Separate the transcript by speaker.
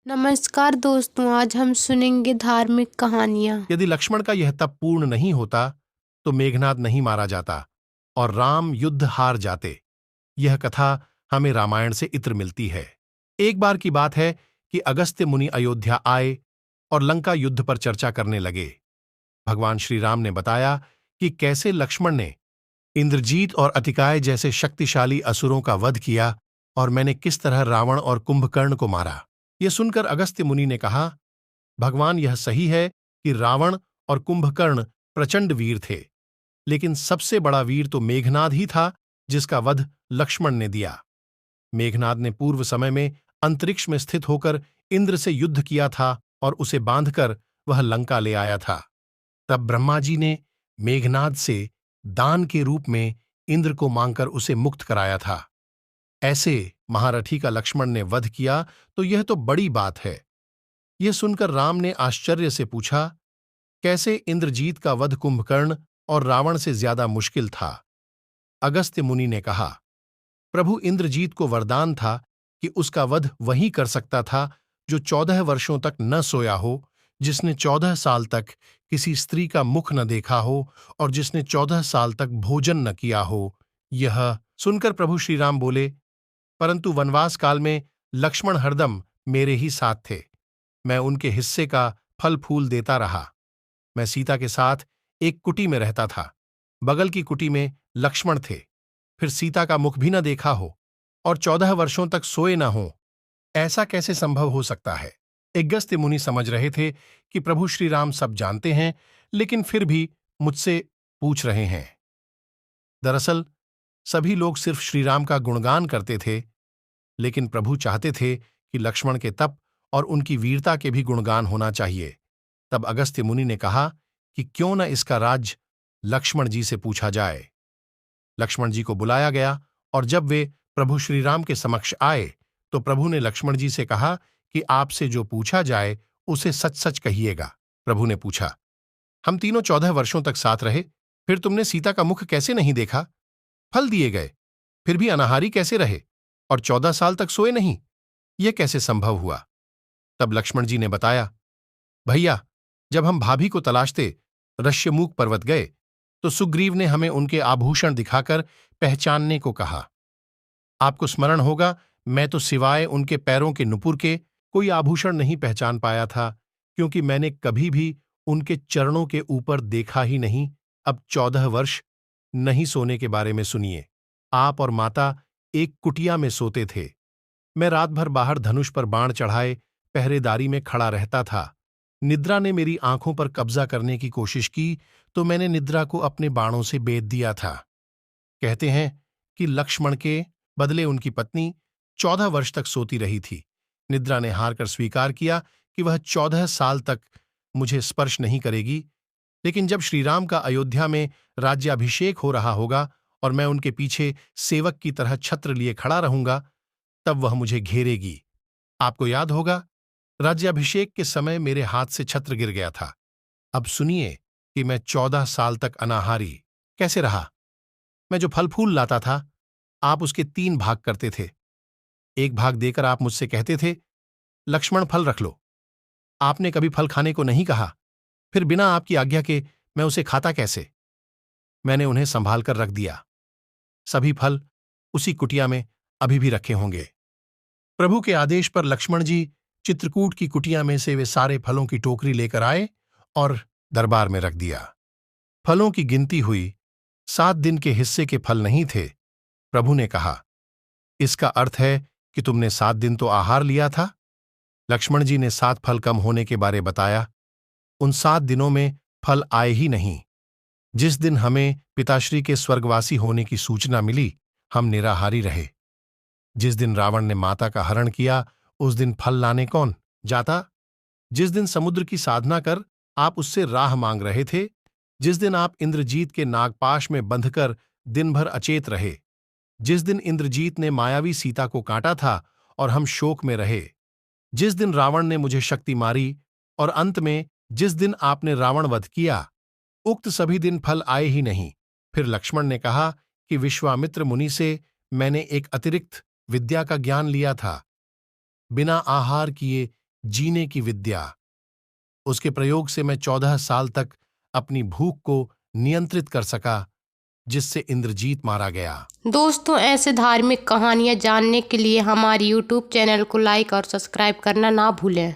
Speaker 1: नमस्कार दोस्तों, आज हम सुनेंगे धार्मिक कहानियाँ।
Speaker 2: यदि लक्ष्मण का यह तप पूर्ण नहीं होता तो मेघनाद नहीं मारा जाता और राम युद्ध हार जाते। यह कथा हमें रामायण से इत्र मिलती है। एक बार की बात है कि अगस्त्य मुनि अयोध्या आए और लंका युद्ध पर चर्चा करने लगे। भगवान श्री राम ने बताया कि कैसे लक्ष्मण ने इंद्रजीत और अतिकाय जैसे शक्तिशाली असुरों का वध किया और मैंने किस तरह रावण और कुंभकर्ण को मारा। यह सुनकर अगस्त्य मुनि ने कहा, भगवान, यह सही है कि रावण और कुंभकर्ण प्रचंड वीर थे, लेकिन सबसे बड़ा वीर तो मेघनाद ही था जिसका वध लक्ष्मण ने दिया। मेघनाद ने पूर्व समय में अंतरिक्ष में स्थित होकर इंद्र से युद्ध किया था और उसे बांधकर वह लंका ले आया था। तब ब्रह्मा जी ने मेघनाद से दान के रूप में इंद्र को मांगकर उसे मुक्त कराया था। ऐसे महारथी का लक्ष्मण ने वध किया तो यह तो बड़ी बात है। यह सुनकर राम ने आश्चर्य से पूछा, कैसे इंद्रजीत का वध कुंभकर्ण और रावण से ज्यादा मुश्किल था। अगस्त्य मुनि ने कहा, प्रभु इंद्रजीत को वरदान था कि उसका वध वही कर सकता था जो 14 वर्षों तक न सोया हो, जिसने 14 साल तक किसी स्त्री का मुख न देखा हो और जिसने 14 साल तक भोजन न किया हो। यह सुनकर प्रभु श्री राम बोले, परंतु वनवास काल में लक्ष्मण हरदम मेरे ही साथ थे। मैं उनके हिस्से का फल फूल देता रहा। मैं सीता के साथ एक कुटी में रहता था। बगल की कुटी में लक्ष्मण थे। फिर सीता का मुख भी न देखा हो और 14 वर्षों तक सोए न हो। ऐसा कैसे संभव हो सकता है। अगस्त्य मुनि समझ रहे थे कि प्रभु श्री राम सब जानते हैं, लेकिन फिर भी मुझसे पूछ रहे हैं। दरअसल सभी लोग सिर्फ श्री राम का गुणगान करते थे, लेकिन प्रभु चाहते थे कि लक्ष्मण के तप और उनकी वीरता के भी गुणगान होना चाहिए। तब अगस्त्य मुनि ने कहा कि क्यों न इसका राज लक्ष्मण जी से पूछा जाए। लक्ष्मण जी को बुलाया गया और जब वे प्रभु श्री राम के समक्ष आए तो प्रभु ने लक्ष्मण जी से कहा कि आपसे जो पूछा जाए उसे सच सच कहिएगा। प्रभु ने पूछा, हम तीनों 14 वर्षों तक साथ रहे, फिर तुमने सीता का मुख कैसे नहीं देखा? फल दिए गए, फिर भी अनाहारी कैसे रहे और 14 साल तक सोए नहीं? यह कैसे संभव हुआ? तब लक्ष्मण जी ने बताया, भैया, जब हम भाभी को तलाशते ऋष्यमूक पर्वत गए तो सुग्रीव ने हमें उनके आभूषण दिखाकर पहचानने को कहा। आपको स्मरण होगा, मैं तो सिवाय उनके पैरों के नुपुर के कोई आभूषण नहीं पहचान पाया था, क्योंकि मैंने कभी भी उनके चरणों के ऊपर देखा ही नहीं। अब 14 वर्ष नहीं सोने के बारे में सुनिए। आप और माता एक कुटिया में सोते थे। मैं रात भर बाहर धनुष पर बाण चढ़ाए पहरेदारी में खड़ा रहता था। निद्रा ने मेरी आंखों पर कब्जा करने की कोशिश की तो मैंने निद्रा को अपने बाणों से बेध दिया था। कहते हैं कि लक्ष्मण के बदले उनकी पत्नी 14 वर्ष तक सोती रही थी। निद्रा ने हार कर स्वीकार किया कि वह 14 साल तक मुझे स्पर्श नहीं करेगी, लेकिन जब श्रीराम का अयोध्या में राज्याभिषेक हो रहा होगा और मैं उनके पीछे सेवक की तरह छत्र लिए खड़ा रहूंगा, तब वह मुझे घेरेगी। आपको याद होगा, राज्याभिषेक के समय मेरे हाथ से छत्र गिर गया था। अब सुनिए कि मैं 14 साल तक अनाहारी कैसे रहा। मैं जो फल फूल लाता था, आप उसके 3 भाग करते थे। एक भाग देकर आप मुझसे कहते थे, लक्ष्मण फल रख लो। आपने कभी फल खाने को नहीं कहा, फिर बिना आपकी आज्ञा के मैं उसे खाता कैसे? मैंने उन्हें संभाल कर रख दिया। सभी फल उसी कुटिया में अभी भी रखे होंगे। प्रभु के आदेश पर लक्ष्मण जी चित्रकूट की कुटिया में से वे सारे फलों की टोकरी लेकर आए और दरबार में रख दिया। फलों की गिनती हुई, 7 दिन के हिस्से के फल नहीं थे। प्रभु ने कहा, इसका अर्थ है कि तुमने 7 दिन तो आहार लिया था। लक्ष्मण जी ने 7 फल कम होने के बारे बताया। उन 7 दिनों में फल आए ही नहीं। जिस दिन हमें पिताश्री के स्वर्गवासी होने की सूचना मिली, हम निराहारी रहे। जिस दिन रावण ने माता का हरण किया, उस दिन फल लाने कौन जाता? जिस दिन समुद्र की साधना कर आप उससे राह मांग रहे थे, जिस दिन आप इंद्रजीत के नागपाश में बंधकर दिन भर अचेत रहे, जिस दिन इंद्रजीत ने मायावी सीता को काटा था और हम शोक में रहे, जिस दिन रावण ने मुझे शक्ति मारी और अंत में जिस दिन आपने रावण वध किया, उक्त सभी दिन फल आए ही नहीं। फिर लक्ष्मण ने कहा कि विश्वामित्र मुनि से मैंने एक अतिरिक्त विद्या का ज्ञान लिया था। बिना आहार किए जीने की विद्या। उसके प्रयोग से मैं 14 साल तक अपनी भूख को नियंत्रित कर सका, जिससे इंद्रजीत मारा गया।
Speaker 1: दोस्तों, ऐसे धार्मिक कहानियाँ जानने के लिए हमारे YouTube चैनल को लाइक और सब्सक्राइब करना ना भूलें।